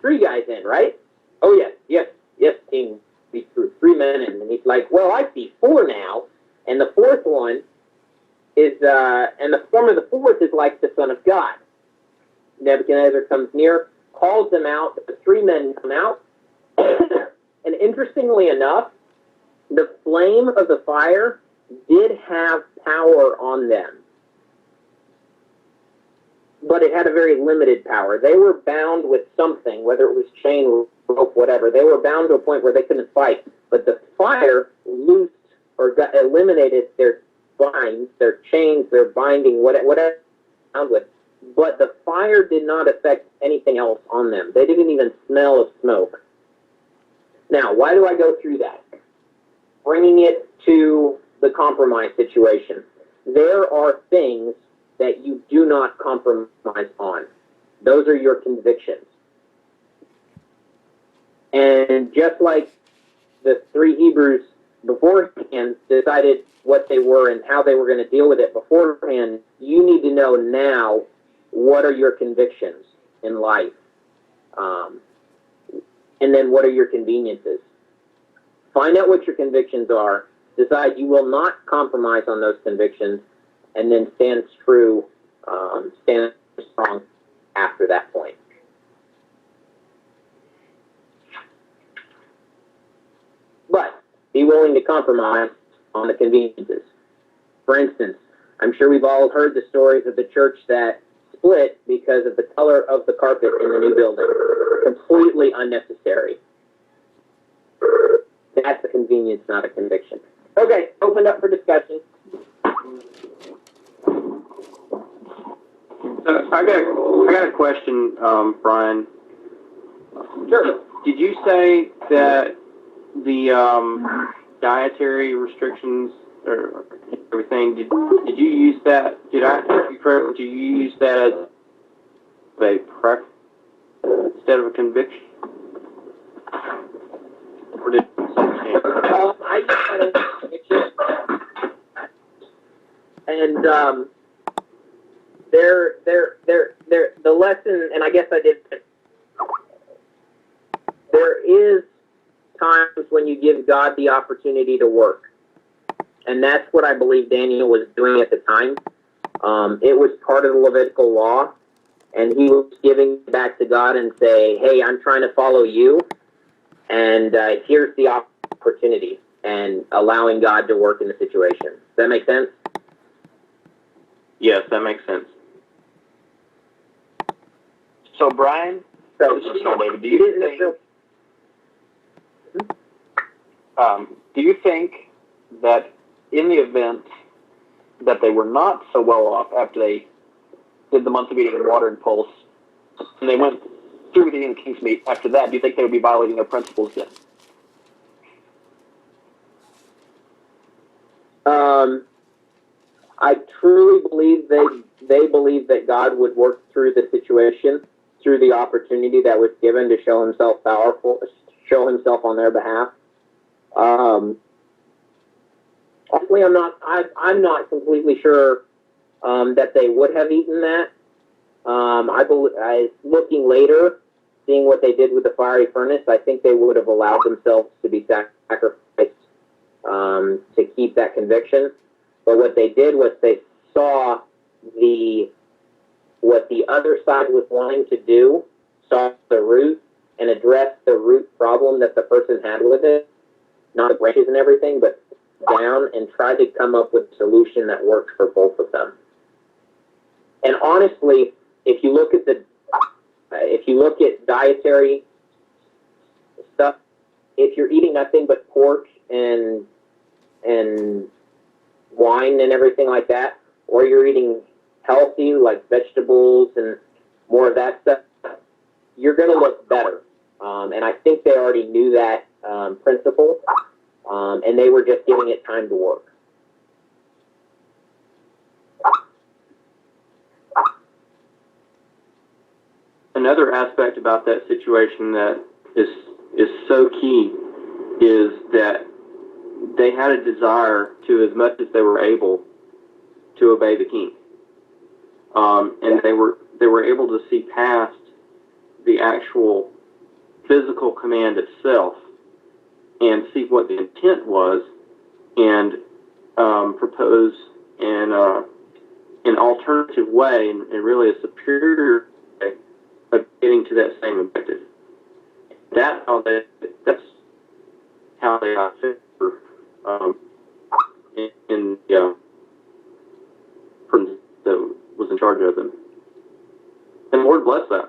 3 guys in, right? Oh, yes, King. We threw 3 men in. And he's like, well, I see 4 now. And the 4th one is, and the form of the 4th is like the Son of God. Nebuchadnezzar comes near, calls them out. The 3 men come out. And interestingly enough, the flame of the fire did have power on them. But it had a very limited power. They were bound with something, whether it was chain, rope, whatever. They were bound to a point where they couldn't fight. But the fire loosed or eliminated their binds, their chains, their binding, whatever they were bound with. But the fire did not affect anything else on them. They didn't even smell of smoke. Now, why do I go through that? Bringing it to the compromise situation. There are things that you do not compromise on. Those are your convictions. And just like the 3 Hebrews beforehand decided what they were and how they were going to deal with it beforehand, you need to know now what are your convictions in life. And then what are your conveniences. Find out what your convictions are. Decide you will not compromise on those convictions, and then stand true, stand strong after that point. But be willing to compromise on the conveniences. For instance, I'm sure we've all heard the stories of the church that split because of the color of the carpet in the new building. Completely unnecessary. That's a convenience, not a conviction. Okay, opened up for discussion. So I got a question, Brian. Sure. Did you say that the dietary restrictions or everything? Did you use that? Did I hear you correctly? Did you use that as a preference instead of a conviction? Or did I used that as a conviction. And the lesson, and I guess I did. There is times when you give God the opportunity to work. And that's what I believe Daniel was doing at the time. It was part of the Levitical law, and he was giving it back to God and say, hey, I'm trying to follow you, and here's the opportunity, and allowing God to work in the situation. Does that make sense? Yes, that makes sense. So, Brian, So, David, do you think that in the event that they were not so well off after they did the monthly meeting in water and pulse, and they went through the King's meat after that, do you think they would be violating their principles then? I truly believe they believe that God would work through the situation, through the opportunity that was given to show himself powerful, show himself on their behalf. Honestly, I'm not completely sure that they would have eaten that. Looking later, seeing what they did with the fiery furnace, I think they would have allowed themselves to be sacrificed to keep that conviction. But what they did was they saw what the other side was wanting to do, saw the root, and addressed the root problem that the person had with it, not the branches and everything, but down, and tried to come up with a solution that worked for both of them. And honestly, if you look at dietary stuff, if you're eating nothing but pork and wine and everything like that, or you're eating healthy, like vegetables and more of that stuff, you're going to look better. And I think they already knew that principle, and they were just giving it time to work. Another aspect about that situation that is so key is that they had a desire to, as much as they were able, to obey the king, and they were able to see past the actual physical command itself and see what the intent was, and propose an alternative way and really a superior way of getting to that same objective. That's how they got fit in the person that was in charge of them. And Lord bless that.